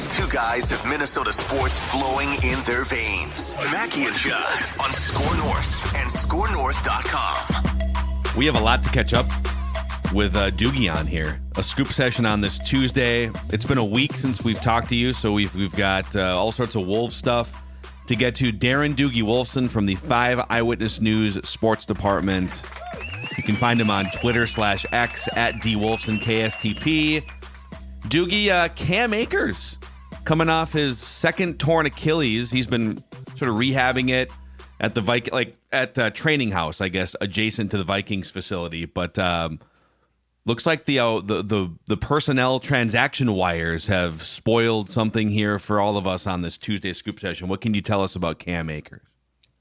These two guys have Minnesota sports flowing in their veins. Mackey and Judd on Score North and ScoreNorth.com. We have a lot to catch up with Doogie on here. A scoop session on this Tuesday. It's been a week since we've talked to you, so we've got all sorts of Wolves stuff to get to. Darren Doogie Wolfson from the 5 Eyewitness News Sports Department. You can find him on Twitter/X at DWolfsonKSTP. Doogie, Cam Akers coming off his second torn Achilles. He's been sort of rehabbing it at the at training house, I guess, adjacent to the Vikings facility. But looks like the personnel transaction wires have spoiled something here for all of us on this Tuesday scoop session. What can you tell us about Cam Akers?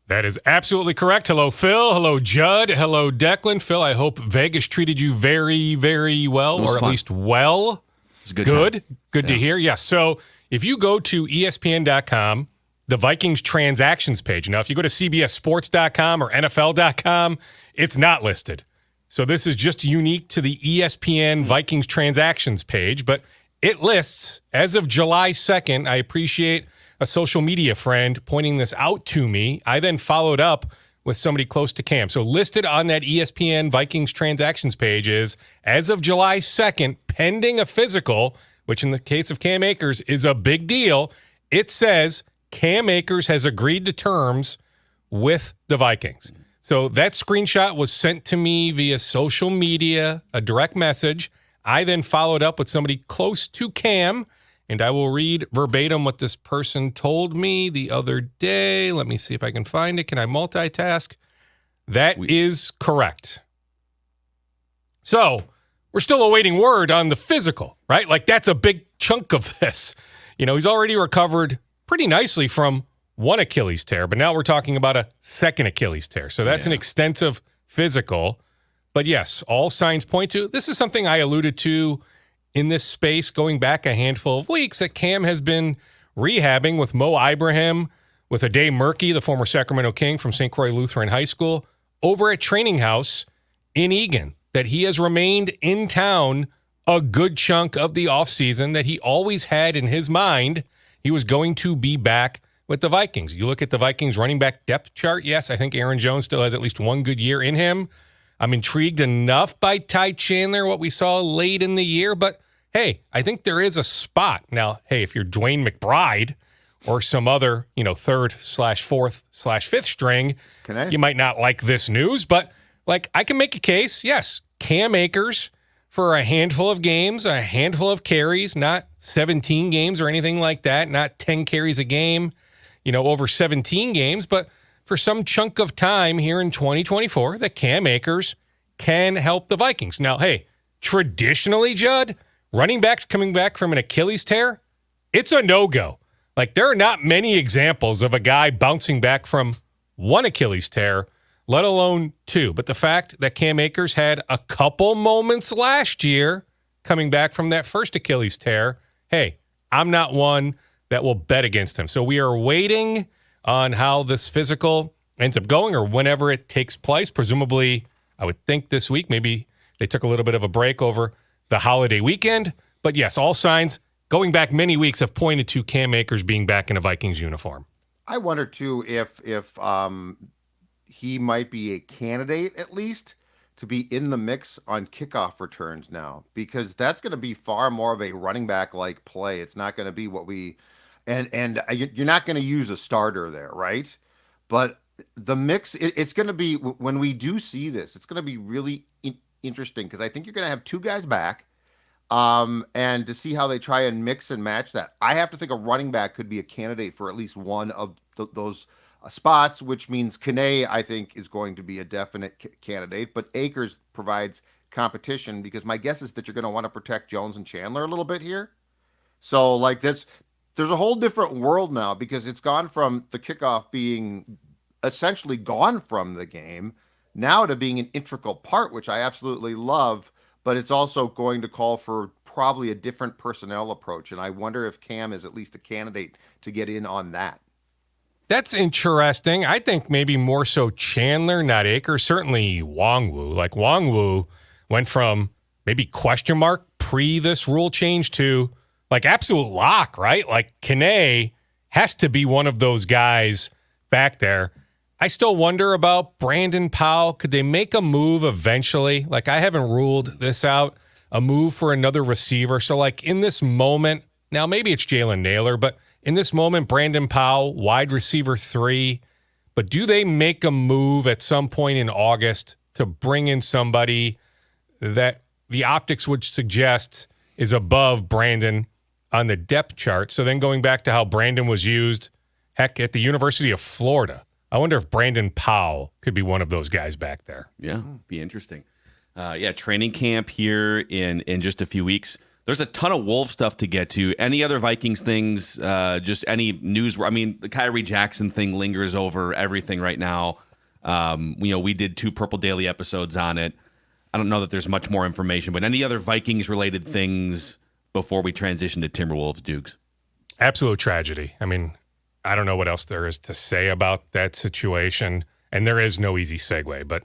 That is absolutely correct. Hello, Phil. Hello, Judd. Hello, Declan. Phil, I hope Vegas treated you very, very well, or at least well. It's a good to hear. Yes. So if you go to ESPN.com, the Vikings transactions page. Now, if you go to CBSSports.com or NFL.com, it's not listed. So this is just unique to the ESPN Vikings transactions page, but it lists as of July 2nd. I appreciate a social media friend pointing this out to me. I then followed up with somebody close to Cam. So listed on that ESPN Vikings transactions page is, as of July 2nd, pending a physical, which in the case of Cam Akers is a big deal, it says Cam Akers has agreed to terms with the Vikings. So that screenshot was sent to me via social media, a direct message. I then followed up with somebody close to Cam, and I will read verbatim what this person told me the other day. Let me see if I can find it. Can I multitask? That is correct. So we're still awaiting word on the physical, right? Like, that's a big chunk of this. You know, he's already recovered pretty nicely from one Achilles tear, but now we're talking about a second Achilles tear. So that's an extensive physical. But yes, all signs point to, this is something I alluded to in this space going back a handful of weeks, that Cam has been rehabbing with Mo Ibrahim, with Ade Murkey, the former Sacramento King from St. Croix Lutheran High School, over at Training House in Eagan, that he has remained in town a good chunk of the offseason, that he always had in his mind he was going to be back with the Vikings. You look at the Vikings running back depth chart, yes, I think Aaron Jones still has at least one good year in him. I'm intrigued enough by Ty Chandler, what we saw late in the year, but hey, I think there is a spot. Now, hey, if you're Dwayne McBride or some other, third/fourth/fifth string, you might not like this news, but like, I can make a case. Yes, Cam Akers for a handful of games, a handful of carries, not 17 games or anything like that, not 10 carries a game, over 17 games, but for some chunk of time here in 2024 that Cam Akers can help the Vikings. Now, hey, traditionally, Judd, running backs coming back from an Achilles tear, it's a no-go. Like, there are not many examples of a guy bouncing back from one Achilles tear, let alone two. But the fact that Cam Akers had a couple moments last year coming back from that first Achilles tear, hey, I'm not one that will bet against him. So we are waiting on how this physical ends up going, or whenever it takes place. Presumably, I would think this week. Maybe they took a little bit of a break over the holiday weekend. But yes, all signs going back many weeks have pointed to Cam Akers being back in a Vikings uniform. I wonder too if he might be a candidate, at least, to be in the mix on kickoff returns now, because that's going to be far more of a running back like play. It's not going to be what we and you're not going to use a starter there, right? But the mix, it's going to be, when we do see this, it's going to be really interesting, because I think you're going to have two guys back, and to see how they try and mix and match that. I have to think a running back could be a candidate for at least one of those spots, which means Kane, I think, is going to be a definite candidate, but Akers provides competition, because my guess is that you're going to want to protect Jones and Chandler a little bit here. So like there's a whole different world now, because it's gone from the kickoff being essentially gone from the game now to being an integral part, which I absolutely love, but it's also going to call for probably a different personnel approach. And I wonder if Cam is at least a candidate to get in on that. That's interesting. I think maybe more so Chandler, not Akers. Certainly Wongwu. Like, Wongwu went from maybe question mark pre this rule change to like absolute lock, right? Like Kane has to be one of those guys back there. I still wonder about Brandon Powell. Could they make a move eventually? Like, I haven't ruled this out, a move for another receiver. So, like, in this moment, now maybe it's Jalen Naylor, but in this moment, Brandon Powell, wide receiver 3. But do they make a move at some point in August to bring in somebody that the optics would suggest is above Brandon on the depth chart? So then going back to how Brandon was used, heck, at the University of Florida, I wonder if Brandon Powell could be one of those guys back there. Yeah, be interesting. Training camp here in just a few weeks. There's a ton of Wolf stuff to get to. Any other Vikings things, just any news? I mean, the Kyrie Jackson thing lingers over everything right now. We did 2 Purple Daily episodes on it. I don't know that there's much more information, but any other Vikings-related things before we transition to Timberwolves, Dukes? Absolute tragedy. I mean, I don't know what else there is to say about that situation, and there is no easy segue, but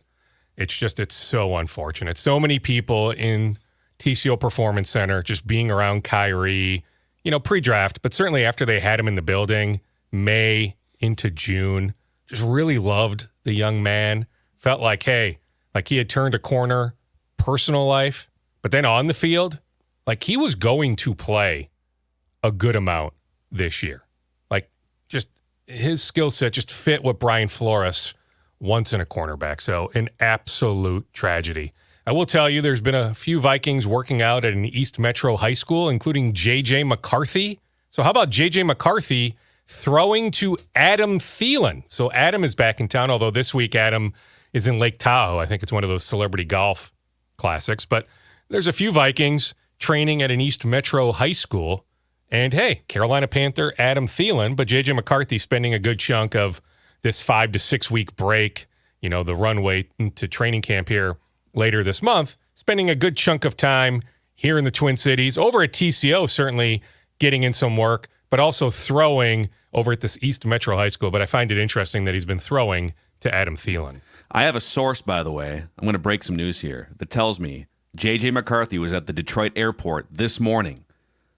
it's so unfortunate. So many people in TCO Performance Center just being around Kyrie, pre-draft, but certainly after they had him in the building, May into June, just really loved the young man. Felt like, hey, like he had turned a corner, personal life, but then on the field, like he was going to play a good amount this year. Like just his skill set just fit what Brian Flores wants in a cornerback. So an absolute tragedy. I will tell you, there's been a few Vikings working out at an East Metro high school, including J.J. McCarthy. So how about J.J. McCarthy throwing to Adam Thielen? So Adam is back in town, although this week Adam is in Lake Tahoe. I think it's one of those celebrity golf classics. But there's a few Vikings training at an East Metro high school. And hey, Carolina Panther, Adam Thielen, but J.J. McCarthy spending a good chunk of this 5 to 6 week break, the runway to training camp here later this month, spending a good chunk of time here in the Twin Cities, over at TCO, certainly getting in some work, but also throwing over at this East Metro High School. But I find it interesting that he's been throwing to Adam Thielen. I have a source, by the way, I'm going to break some news here, that tells me J.J. McCarthy was at the Detroit airport this morning.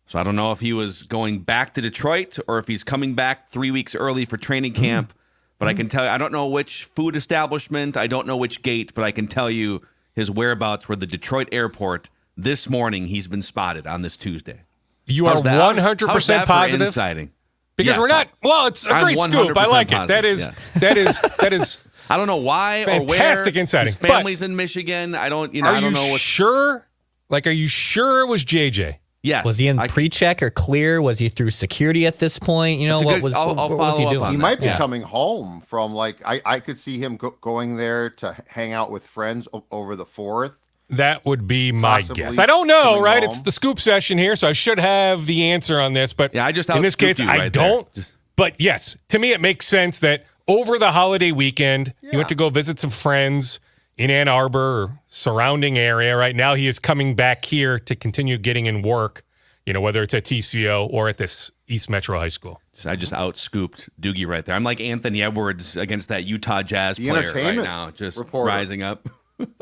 So I don't know if he was going back to Detroit or if he's coming back 3 weeks early for training camp. But I can tell you, I don't know which food establishment, I don't know which gate, but I can tell you his whereabouts were the Detroit airport. This morning, he's been spotted on this Tuesday. You are 100% positive? Insighting? Because yes, we're not, it's a great scoop. I like positive. It. That is. I don't know why or where. Fantastic insighting. His family's in Michigan. I don't know. Are you sure? Are you sure it was JJ? Yes. Was he in pre-check or clear? Was he through security at this point? What was he doing? He might be coming home from I could see him going there to hang out with friends over the 4th. That would be my guess. I don't know, right? Home. It's the scoop session here, so I should have the answer on this. But I just in this case, I don't. But yes, to me, it makes sense that over the holiday weekend, he went to go visit some friends in Ann Arbor or surrounding area. Right now, he is coming back here to continue getting in work, whether it's at TCO or at this East Metro High School. I just out-scooped Doogie right there. I'm like Anthony Edwards against that Utah Jazz player right now, just rising up.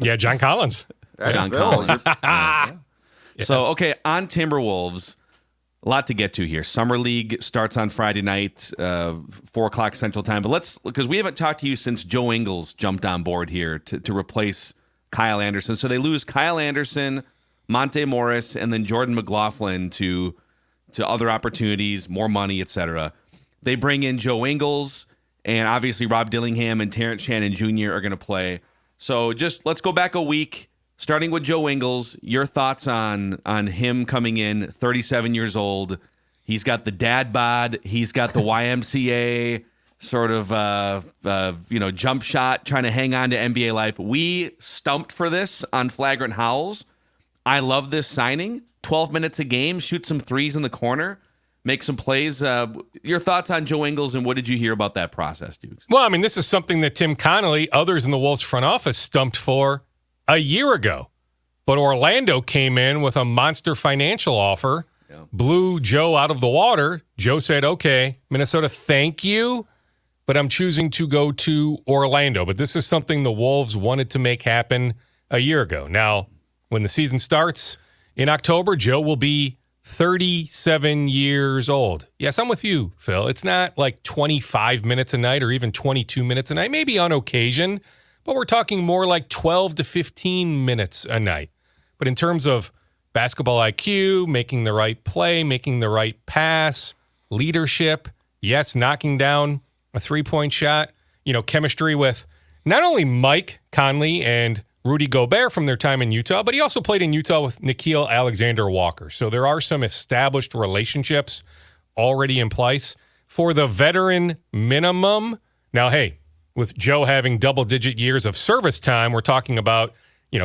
Yeah, John Collins. John Collins. So, okay, on Timberwolves, a lot to get to here. Summer League starts on Friday night, 4 o'clock Central Time. But because we haven't talked to you since Joe Ingles jumped on board here to replace Kyle Anderson. So they lose Kyle Anderson, Monte Morris, and then Jordan McLaughlin to other opportunities, more money, etc. They bring in Joe Ingles, and obviously Rob Dillingham and Terrence Shannon Jr. are going to play. So just let's go back a week. Starting with Joe Ingles, your thoughts on him coming in, 37 years old. He's got the dad bod. He's got the YMCA sort of, jump shot, trying to hang on to NBA life. We stumped for this on Flagrant Howls. I love this signing. 12 minutes a game, shoot some threes in the corner, make some plays. Your thoughts on Joe Ingles, and what did you hear about that process, Dukes? Well, this is something that Tim Connolly, others in the Wolves front office stumped for a year ago. But Orlando came in with a monster financial offer, blew Joe out of the water. Joe said, okay, Minnesota, thank you, but I'm choosing to go to Orlando. But this is something the Wolves wanted to make happen a year ago. Now, when the season starts in October, Joe will be 37 years old. Yes, I'm with you, Phil. It's not like 25 minutes a night or even 22 minutes a night, maybe on occasion, but we're talking more like 12 to 15 minutes a night. But in terms of basketball IQ, making the right play, making the right pass, leadership, yes, knocking down a three-point shot, chemistry with not only Mike Conley and Rudy Gobert from their time in Utah, but he also played in Utah with Nickeil Alexander-Walker. So there are some established relationships already in place. For the veteran minimum, now, hey, with Joe having double-digit years of service time, we're talking about,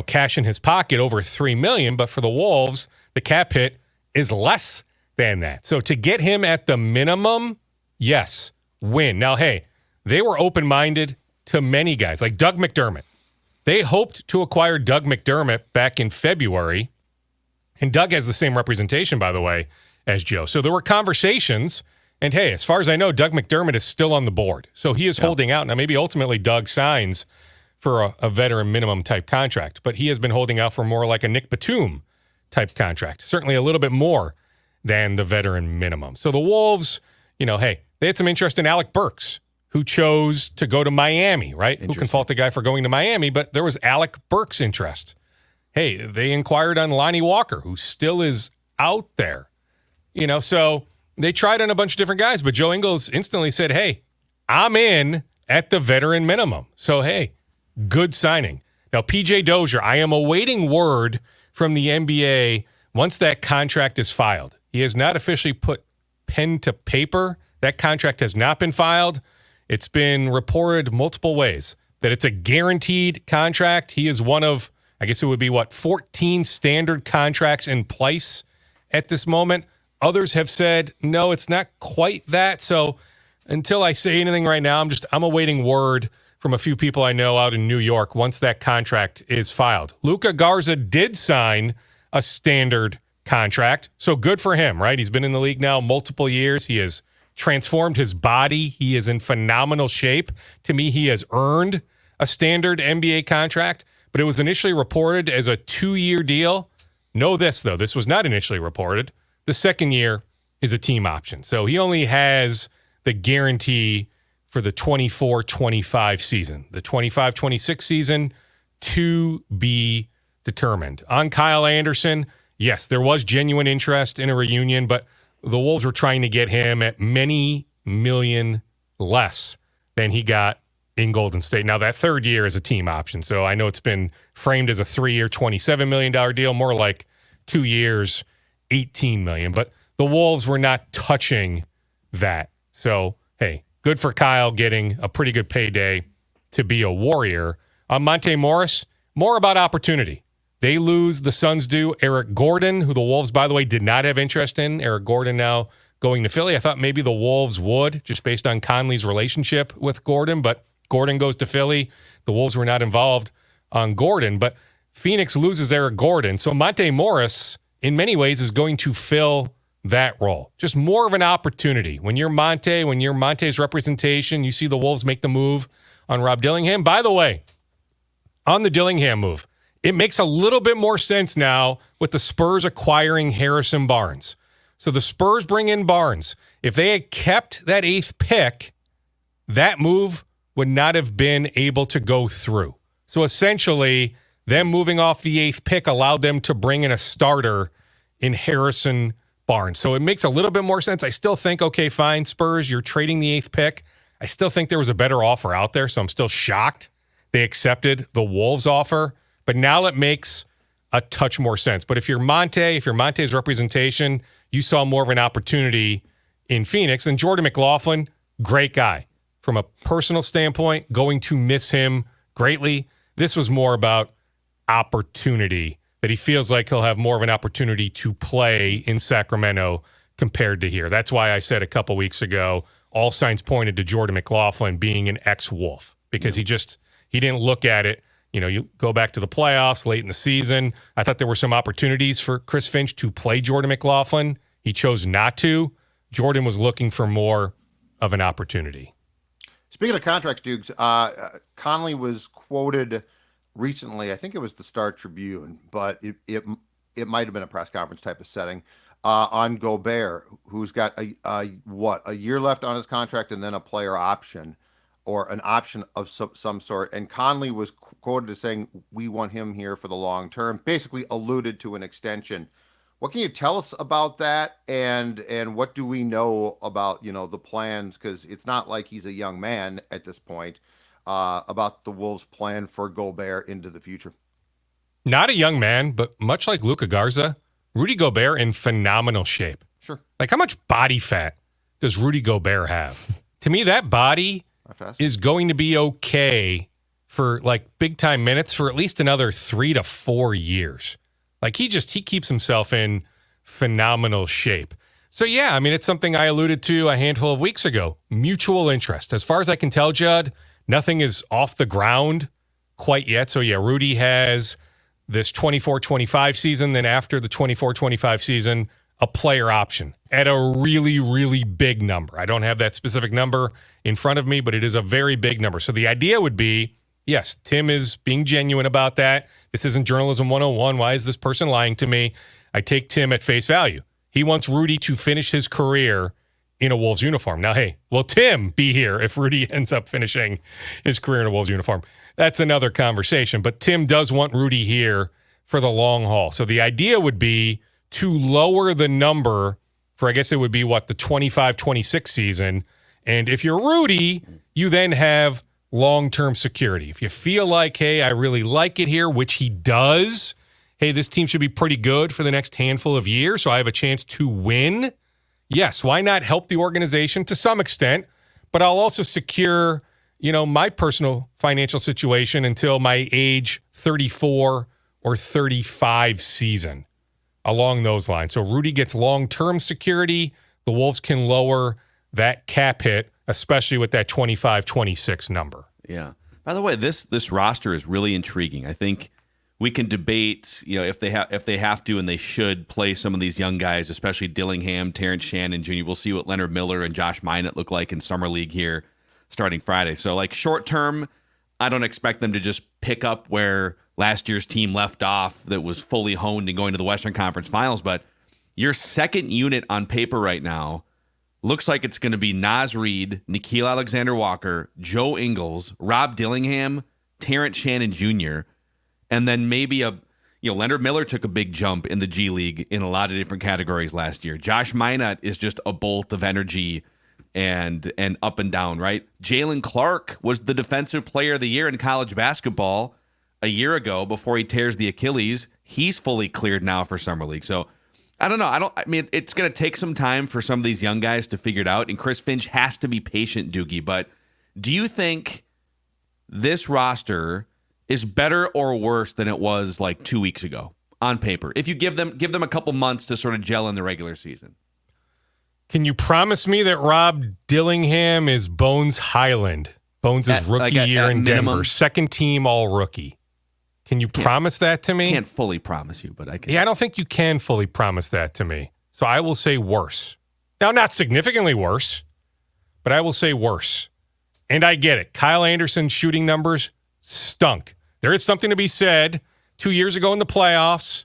cash in his pocket over $3 million, but for the Wolves, the cap hit is less than that. So to get him at the minimum, yes, win. Now, hey, they were open-minded to many guys, like Doug McDermott. They hoped to acquire Doug McDermott back in February, and Doug has the same representation, by the way, as Joe. So there were conversations, and hey, as far as I know, Doug McDermott is still on the board. So he is holding out. Now, maybe ultimately Doug signs for a veteran minimum type contract, but he has been holding out for more like a Nick Batum type contract, certainly a little bit more than the veteran minimum. So the Wolves, hey, they had some interest in Alec Burks, who chose to go to Miami, right? Who can fault the guy for going to Miami? But there was Alec Burks' interest. Hey, they inquired on Lonnie Walker, who still is out there. So they tried on a bunch of different guys, but Joe Ingles instantly said, hey, I'm in at the veteran minimum. So, hey, good signing. Now, PJ Dozier, I am awaiting word from the NBA once that contract is filed. He has not officially put pen to paper. That contract has not been filed. It's been reported multiple ways that it's a guaranteed contract. He is one of, I guess it would be 14 standard contracts in place at this moment. Others have said, no, it's not quite that. So until I say anything right now, I'm awaiting word from a few people I know out in New York once that contract is filed. Luka Garza did sign a standard contract. So good for him, right? He's been in the league now multiple years. He has transformed his body. He is in phenomenal shape. To me, he has earned a standard NBA contract, but it was initially reported as a 2-year deal. Know this, though. This was not initially reported. The second year is a team option. So he only has the guarantee for the 24-25 season. The 25-26 season to be determined. On Kyle Anderson, yes, there was genuine interest in a reunion, but the Wolves were trying to get him at many million less than he got in Golden State. Now, that third year is a team option, so I know it's been framed as a 3-year, $27 million deal, more like 2 years, $18 million. But the Wolves were not touching that. So, hey, good for Kyle getting a pretty good payday to be a Warrior. On Monte Morris, more about opportunity. They lose, the Suns do, Eric Gordon, who the Wolves, by the way, did not have interest in. Eric Gordon now going to Philly. I thought maybe the Wolves would, just based on Conley's relationship with Gordon, but Gordon goes to Philly. The Wolves were not involved on Gordon, but Phoenix loses Eric Gordon. So Monte Morris, in many ways, is going to fill that role. Just more of an opportunity. When you're Monte's representation, you see the Wolves make the move on Rob Dillingham. By the way, on the Dillingham move, it makes a little bit more sense now with the Spurs acquiring Harrison Barnes. So the Spurs bring in Barnes. If they had kept that 8th pick, that move would not have been able to go through. So essentially, them moving off the 8th pick allowed them to bring in a starter in Harrison Barnes. So it makes a little bit more sense. I still think, okay, fine, Spurs, you're trading the 8th pick. I still think there was a better offer out there, so I'm still shocked they accepted the Wolves offer. But now it makes a touch more sense. But if you're Monte's representation, you saw more of an opportunity in Phoenix. And Jordan McLaughlin, great guy. From a personal standpoint, going to miss him greatly. This was more about opportunity, that he feels like he'll have more of an opportunity to play in Sacramento compared to here. That's why I said a couple weeks ago, all signs pointed to Jordan McLaughlin being an ex-Wolf, because he didn't look at it. You go back to the playoffs late in the season. I thought there were some opportunities for Chris Finch to play Jordan McLaughlin. He chose not to. Jordan was looking for more of an opportunity. Speaking of contracts, Dukes, Conley was quoted recently. I think it was the Star Tribune, but it might have been a press conference type of setting. on Gobert, who's got a year left on his contract and then a player option or an option of some sort. And Conley was quoted as saying, we want him here for the long term, basically alluded to an extension. What can you tell us about that? And what do we know about, the plans? Because it's not like he's a young man at this point, about the Wolves' plan for Gobert into the future. Not a young man, but much like Luka Garza, Rudy Gobert in phenomenal shape. Sure. Like, how much body fat does Rudy Gobert have? To me, that body is going to be okay for, like, big-time minutes for at least another 3 to 4 years. Like, he keeps himself in phenomenal shape. So, yeah, I mean, it's something I alluded to a handful of weeks ago. Mutual interest. As far as I can tell, Judd, nothing is off the ground quite yet. So, yeah, Rudy has this 24-25 season, then after the 24-25 season, a player option at a really, really big number. I don't have that specific number in front of me, but it is a very big number. So the idea would be, yes, Tim is being genuine about that. This isn't journalism 101. Why is this person lying to me? I take Tim at face value. He wants Rudy to finish his career in a Wolves uniform. Now, hey, will Tim be here if Rudy ends up finishing his career in a Wolves uniform? That's another conversation. But Tim does want Rudy here for the long haul. So the idea would be to lower the number for, I guess it would be, the 25-26 season. And if you're Rudy, you then have long-term security. If you feel like, hey, I really like it here, which he does, hey, this team should be pretty good for the next handful of years, so I have a chance to win. Yes, why not help the organization to some extent? But I'll also secure, my personal financial situation until my age 34 or 35 season, along those lines. So Rudy gets long-term security. The Wolves can lower that cap hit, especially with that 25-26 number. Yeah. By the way, this roster is really intriguing. I think we can debate, if they have to and they should play some of these young guys, especially Dillingham, Terrence Shannon Jr. We'll see what Leonard Miller and Josh Minott look like in Summer League here starting Friday. So, like, short term, I don't expect them to just pick up where last year's team left off that was fully honed and going to the Western Conference Finals. But your second unit on paper right now looks like it's going to be Naz Reid, Nickeil Alexander-Walker, Joe Ingles, Rob Dillingham, Terrence Shannon Jr., and then maybe Leonard Miller took a big jump in the G League in a lot of different categories last year. Josh Minott is just a bolt of energy and up and down, right? Jalen Clark was the defensive player of the year in college basketball a year ago before he tears the Achilles. He's fully cleared now for Summer League. So I don't know. I mean, it's going to take some time for some of these young guys to figure it out. And Chris Finch has to be patient, Doogie. But do you think this roster is better or worse than it was like 2 weeks ago on paper, if you give them a couple months to sort of gel in the regular season? Can you promise me that Rob Dillingham is Bones Highland? Bones' rookie year in minimum, Denver, second team all-rookie. Can you promise that to me? I can't fully promise you, but I can. Yeah, I don't think you can fully promise that to me. So I will say worse. Now, not significantly worse, but I will say worse. And I get it. Kyle Anderson's shooting numbers stunk. There is something to be said. 2 years ago in the playoffs,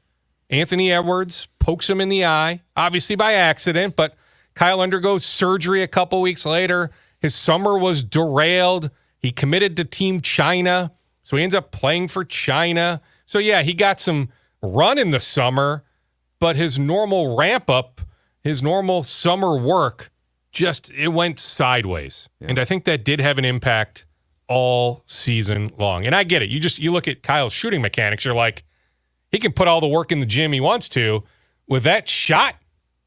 Anthony Edwards pokes him in the eye, obviously by accident, but Kyle undergoes surgery a couple weeks later. His summer was derailed. He committed to Team China, so he ends up playing for China. So, yeah, he got some run in the summer, but his normal ramp-up, his normal summer work, it went sideways. Yeah. And I think that did have an impact all season long. And I get it. You look at Kyle's shooting mechanics, you're like, he can put all the work in the gym he wants to. With that shot,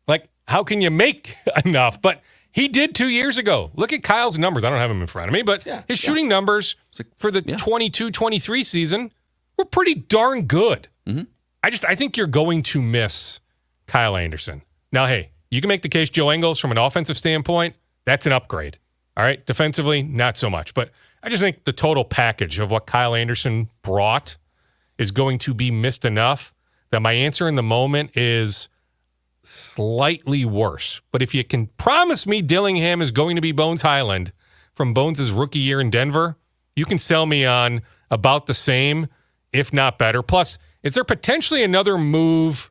like, how can you make enough? But he did 2 years ago. Look at Kyle's numbers. I don't have them in front of me, but his shooting numbers for the 22-23 season were pretty darn good. Mm-hmm. I think you're going to miss Kyle Anderson. Now, hey, you can make the case Joe Ingles from an offensive standpoint. That's an upgrade. All right, defensively, not so much. But I just think the total package of what Kyle Anderson brought is going to be missed enough that my answer in the moment is slightly worse. But if you can promise me Dillingham is going to be Bones Highland from Bones' rookie year in Denver, you can sell me on about the same, if not better. Plus, is there potentially another move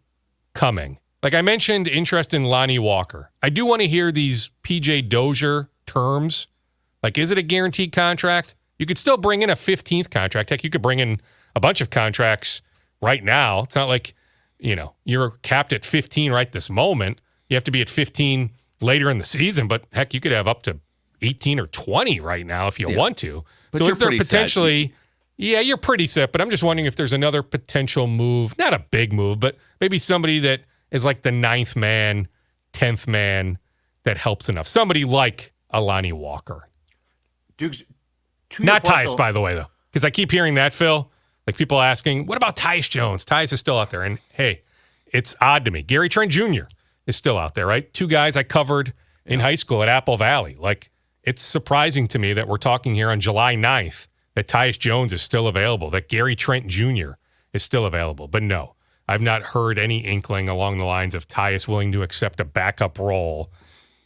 coming? Like I mentioned, interest in Lonnie Walker. I do want to hear these PJ Dozier terms. Like, is it a guaranteed contract? You could still bring in a 15th contract. Heck, you could bring in a bunch of contracts right now. It's not like, you're capped at 15 right this moment. You have to be at 15 later in the season, but heck, you could have up to 18 or 20 right now if you want to. But so you're is there pretty potentially... Yeah, you're pretty set, but I'm just wondering if there's another potential move, not a big move, but maybe somebody that is like the 9th man, 10th man that helps enough. Somebody like a Lonnie Walker. Dukes, not Tyus, by the way, though, because I keep hearing that, Phil. Like people asking, what about Tyus Jones? Tyus is still out there. And hey, it's odd to me. Gary Trent Jr. is still out there, right? 2 guys I covered in high school at Apple Valley. Like, it's surprising to me that we're talking here on July 9th that Tyus Jones is still available, that Gary Trent Jr. is still available. But no, I've not heard any inkling along the lines of Tyus willing to accept a backup role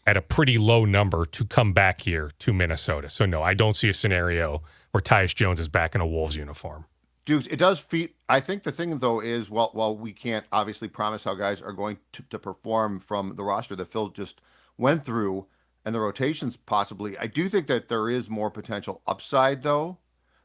at a pretty low number to come back here to Minnesota. So no, I don't see a scenario where Tyus Jones is back in a Wolves uniform. Dukes, it does feed. I think the thing, though, is while we can't obviously promise how guys are going to perform from the roster that Phil just went through and the rotations possibly, I do think that there is more potential upside, though.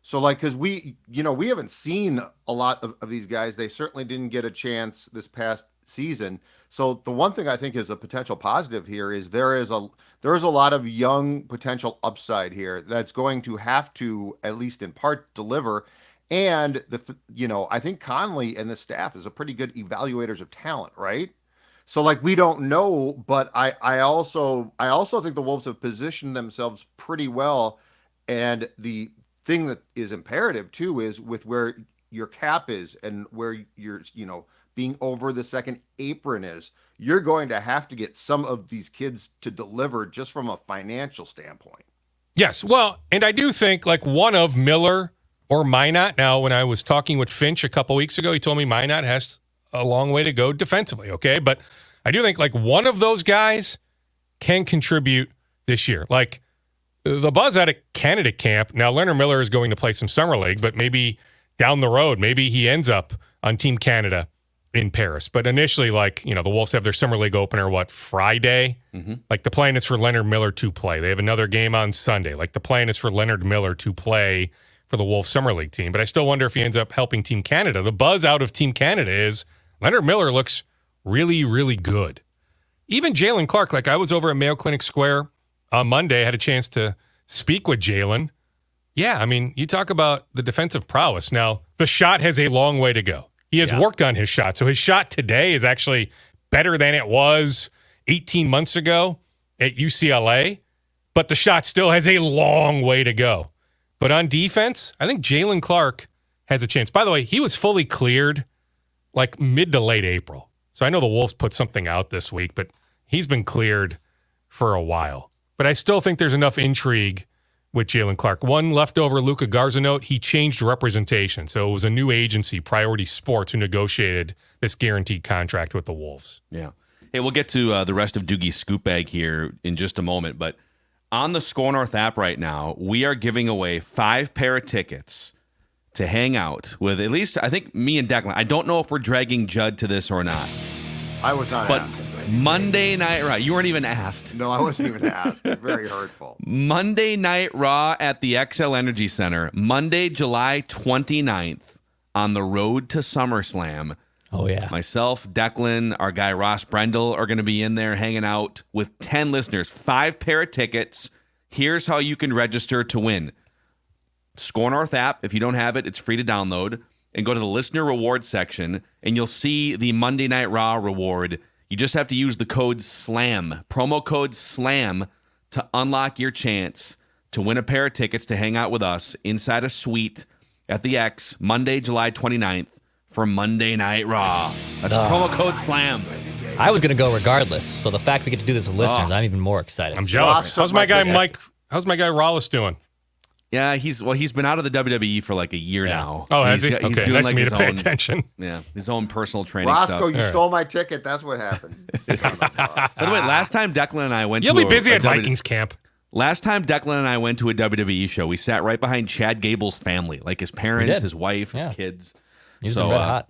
So, like, because we haven't seen a lot of these guys. They certainly didn't get a chance this past season. So the one thing I think is a potential positive here is there is a lot of young potential upside here that's going to have to, at least in part, deliver. And I think Conley and the staff is a pretty good evaluators of talent, right? So like we don't know, but I also think the Wolves have positioned themselves pretty well. And the thing that is imperative too is with where your cap is and where you're being over the second apron is, you're going to have to get some of these kids to deliver just from a financial standpoint. Yes, well, and I do think like one of Miller or Minot. Now, when I was talking with Finch a couple weeks ago, he told me Minot has a long way to go defensively, okay? But I do think like one of those guys can contribute this year. Like the buzz out of candidate camp, now Leonard Miller is going to play some summer league, but maybe down the road, maybe he ends up on Team Canada in Paris. But initially, like, the Wolves have their summer league opener, Friday? Mm-hmm. Like the plan is for Leonard Miller to play. They have another game on Sunday. Like the plan is for Leonard Miller to play for the Wolves summer league team. But I still wonder if he ends up helping Team Canada. The buzz out of Team Canada is Leonard Miller looks really, really good. Even Jalen Clark, like I was over at Mayo Clinic Square on Monday, I had a chance to speak with Jalen. Yeah, I mean, you talk about the defensive prowess. Now, the shot has a long way to go. He has worked on his shot. So his shot today is actually better than it was 18 months ago at UCLA. But the shot still has a long way to go. But on defense, I think Jalen Clark has a chance. By the way, he was fully cleared like mid to late April. So I know the Wolves put something out this week, but he's been cleared for a while. But I still think there's enough intrigue with Jalen Clark. One leftover Luka Garza note, he changed representation. So it was a new agency, Priority Sports, who negotiated this guaranteed contract with the Wolves. Yeah. Hey, we'll get to the rest of Doogie's scoop bag here in just a moment. But on the Score North app right now, we are giving away 5 pair of tickets to hang out with at least, I think, me and Declan. I don't know if we're dragging Judd to this or not. I was not asked. Monday Night Raw. You weren't even asked. No, I wasn't even asked. Very hurtful. Monday Night Raw at the XL Energy Center. Monday, July 29th on the road to SummerSlam. Oh, yeah. Myself, Declan, our guy Ross Brendel are going to be in there hanging out with 10 listeners. 5 pair of tickets. Here's how you can register to win. Score North app. If you don't have it, it's free to download. And go to the listener rewards section, and you'll see the Monday Night Raw reward. You just have to use the code SLAM, promo code SLAM, to unlock your chance to win a pair of tickets to hang out with us inside a suite at the X Monday, July 29th for Monday Night Raw. That's promo code SLAM. I was going to go regardless. So the fact we get to do this with listeners, I'm even more excited. I'm jealous. How's my guy Mike? How's my guy Rollis doing? Yeah, he's been out of the WWE for like a year now. Oh, has he? He's Okay, doing nice like to me his to pay own, attention. Yeah, his own personal training Roscoe, stuff. you stole my ticket. That's what happened. By the way, last time Declan and I went You'll to be busy at Vikings camp. Last time Declan and I went to a WWE show, we sat right behind Chad Gable's family, like his parents, his wife, his kids. He's been red hot.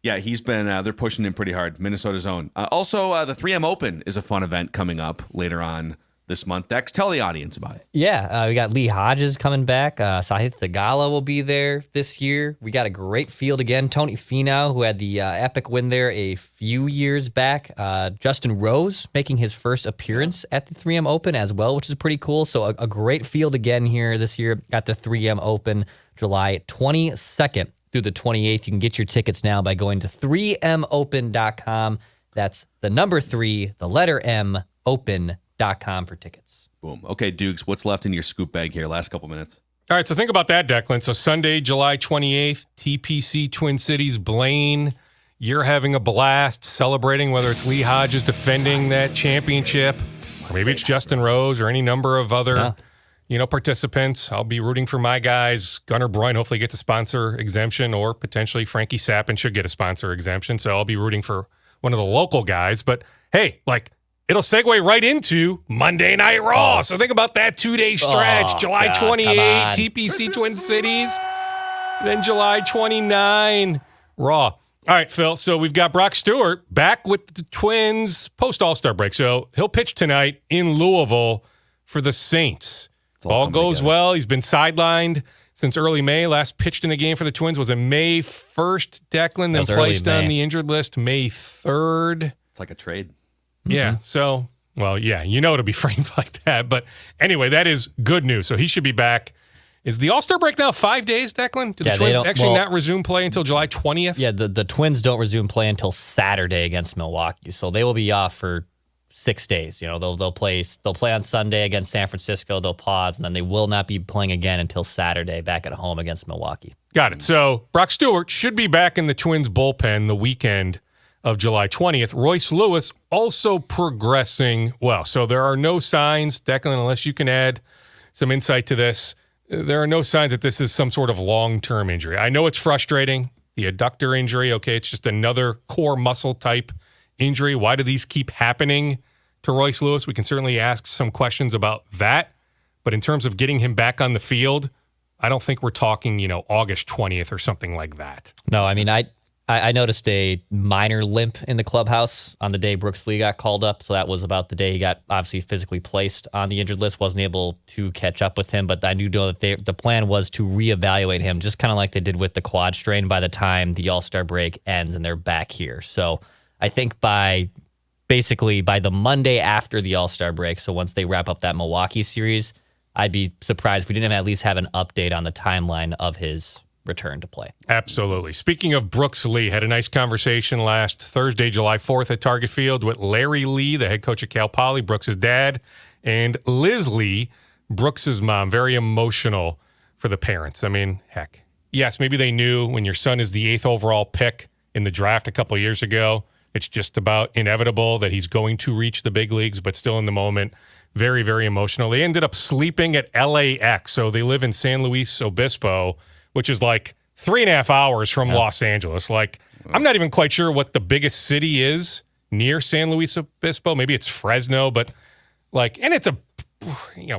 Yeah, he's been, they're pushing him pretty hard. Minnesota's own. Also, the 3M Open is a fun event coming up later on this month. Dex, tell the audience about it. Yeah, we got Lee Hodges coming back. Sahith Theegala will be there this year. We got a great field again. Tony Finau, who had the epic win there a few years back. Justin Rose making his first appearance at the 3M Open as well, which is pretty cool. So a great field again here this year at the 3M Open, July 22nd through the 28th. You can get your tickets now by going to 3mopen.com. That's the number 3, the letter M, open.com for tickets. Boom. Okay, Dukes, what's left in your scoop bag here? Last couple minutes. All right, so think about that, Declan. So Sunday, July 28th, TPC Twin Cities, Blaine. You're having a blast celebrating, whether it's Lee Hodges defending that championship, or maybe it's Justin Rose or any number of other participants. I'll be rooting for my guys. Gunnar Broyne hopefully gets a sponsor exemption, or potentially Frankie Sappin should get a sponsor exemption. So I'll be rooting for one of the local guys. But hey, it'll segue right into Monday Night Raw. So think about that 2-day stretch. July 28, TPC Twin Cities. Then July 29, Raw. All right, Phil. So we've got Brock Stewart back with the Twins post All-Star break. So he'll pitch tonight in Louisville for the Saints. All goes well. He's been sidelined since early May. Last pitched in a game for the Twins was a May 1st, Declan, then placed on the injured list May 3rd. It's like a trade. Yeah. So, it'll be framed like that. But anyway, that is good news. So he should be back. Is the All-Star break now 5 days, Declan? Do the Twins actually not resume play until July 20th? Yeah, the Twins don't resume play until Saturday against Milwaukee. So they will be off for 6 days. They'll play on Sunday against San Francisco. They'll pause, and then they will not be playing again until Saturday back at home against Milwaukee. Got it. So Brock Stewart should be back in the Twins bullpen the weekend of July 20th. Royce Lewis also progressing well. So there are no signs, Declan, unless you can add some insight to this, there are no signs that this is some sort of long-term injury. I know it's frustrating, the adductor injury. Okay, it's just another core muscle type injury. Why do these keep happening to Royce Lewis? We can certainly ask some questions about that. But in terms of getting him back on the field, I don't think we're talking, August 20th or something like that. No, I mean, I noticed a minor limp in the clubhouse on the day Brooks Lee got called up. So that was about the day he got obviously physically placed on the injured list. Wasn't able to catch up with him, but I do know that the plan was to reevaluate him, just kind of like they did with the quad strain by the time the All-Star break ends and they're back here. So I think by the Monday after the All-Star break, so once they wrap up that Milwaukee series, I'd be surprised if we didn't at least have an update on the timeline of his return to play. Absolutely. Speaking of Brooks Lee, had a nice conversation last Thursday, July 4th at Target Field with Larry Lee, the head coach at Cal Poly, Brooks' dad, and Liz Lee, Brooks' mom. Very emotional for the parents. I mean, heck, yes, maybe they knew when your son is the 8th overall pick in the draft a couple of years ago, it's just about inevitable that he's going to reach the big leagues, but still in the moment, very, very emotional. They ended up sleeping at LAX, so they live in San Luis Obispo, which is like 3.5 hours from Los Angeles. I'm not even quite sure what the biggest city is near San Luis Obispo. Maybe it's Fresno, but and it's a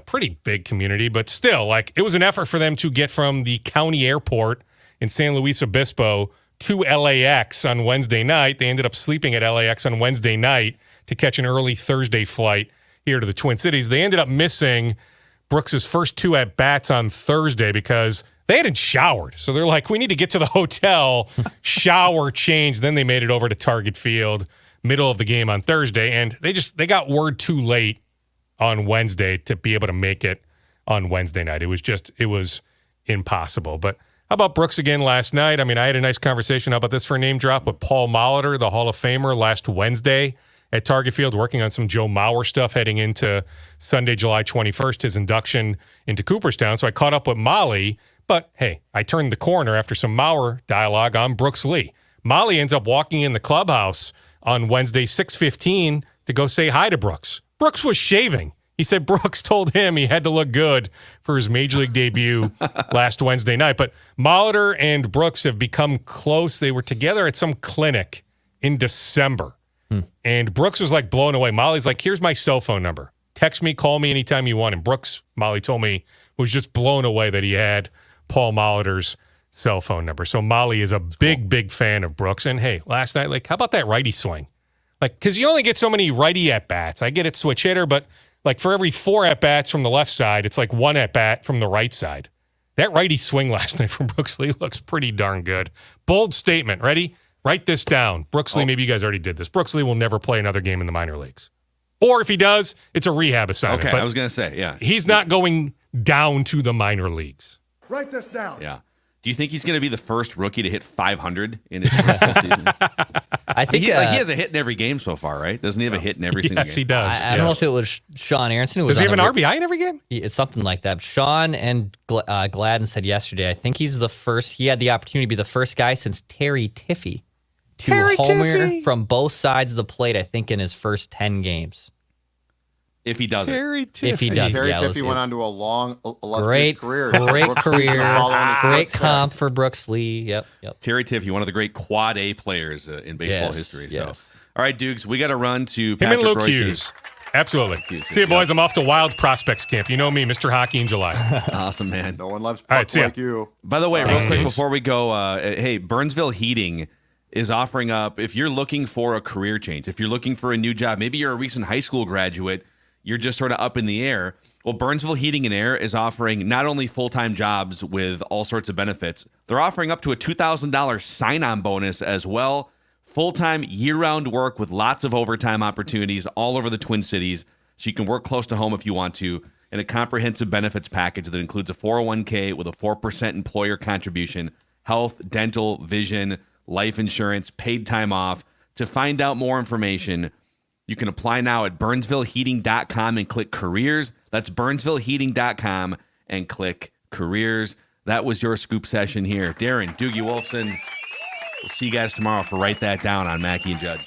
pretty big community, but still, it was an effort for them to get from the county airport in San Luis Obispo to LAX on Wednesday night. They ended up sleeping at LAX on Wednesday night to catch an early Thursday flight here to the Twin Cities. They ended up missing Brooks' first 2 at-bats on Thursday because they hadn't showered. So they're like, we need to get to the hotel, shower, change. Then they made it over to Target Field, middle of the game on Thursday. And they got word too late on Wednesday to be able to make it on Wednesday night. It was impossible. But how about Brooks again last night? I mean, I had a nice conversation. How about this for a name drop with Paul Molitor, the Hall of Famer, last Wednesday at Target Field, working on some Joe Mauer stuff heading into Sunday, July 21st, his induction into Cooperstown. So I caught up with Molly. But, hey, I turned the corner after some Mauer dialogue on Brooks Lee. Molly ends up walking in the clubhouse on Wednesday, 6:15, to go say hi to Brooks. Brooks was shaving. He said Brooks told him he had to look good for his Major League debut last Wednesday night. But Molitor and Brooks have become close. They were together at some clinic in December. And Brooks was blown away. Molly's like, here's my cell phone number. Text me, call me anytime you want. And Brooks, Molly told me, was just blown away that he had Paul Molitor's cell phone number. So Molly is a big fan of Brooks. And hey, last night, like, how about that righty swing? Like, because you only get so many righty at-bats. I get it, switch hitter, but like for every 4 at-bats from the left side, it's like 1 at-bat from the right side. That righty swing last night from Brooks Lee looks pretty darn good. Bold statement. Ready? Write this down. Brooks Lee, maybe you guys already did this. Brooks Lee will never play another game in the minor leagues. Or if he does, it's a rehab assignment. Okay, but I was going to say, yeah. he's not going down to the minor leagues. Write this down. Yeah. Do you think he's going to be the first rookie to hit 500 in his first full season? I think he has a hit in every game so far, right? Doesn't he have a hit in every single game? Yes, he does. I don't know if it was Sean Aronson who was Does he have on an the- RBI in every game? It's something like that. Sean and Gladden said yesterday, I think he's the first. He had the opportunity to be the first guy since Terry Tiffy to homer Tiffy. from both sides of the plate, I think, in his first 10 games. If he does it. If he does, Terry yeah, Tiffy went on to a long, illustrious great career. career, Brooks Lee's gonna follow in his great footsteps. comp for Brooks Lee. Yep. Terry Tiffy, one of the great quad A players in baseball Yes, history. yes. So, all right, Dukes, we got to run to Him Patrick and Luke Royce. Hughes. Absolutely. Hughes, See you, boys. I'm off to Wild Prospects Camp. You know me, Mr. Hockey in July. Awesome, man. No one loves All right, puck see ya. like you. By the way, real Thanks, quick Dukes. before we go, hey, Burnsville Heating is offering up, if you're looking for a career change, if you're looking for a new job, maybe you're a recent high school graduate, you're just sort of up in the air. Well, Burnsville Heating and Air is offering not only full-time jobs with all sorts of benefits, they're offering up to a $2,000 sign-on bonus as well. Full-time, year-round work with lots of overtime opportunities all over the Twin Cities, so you can work close to home if you want to, and a comprehensive benefits package that includes a 401k with a 4% employer contribution, health, dental, vision, life insurance, paid time off. To find out more information, you can apply now at burnsvilleheating.com and click careers. That's burnsvilleheating.com and click careers. That was your scoop session here. Darren, Doogie Wolfson. We'll see you guys tomorrow for Write That Down on Mackey and Judd.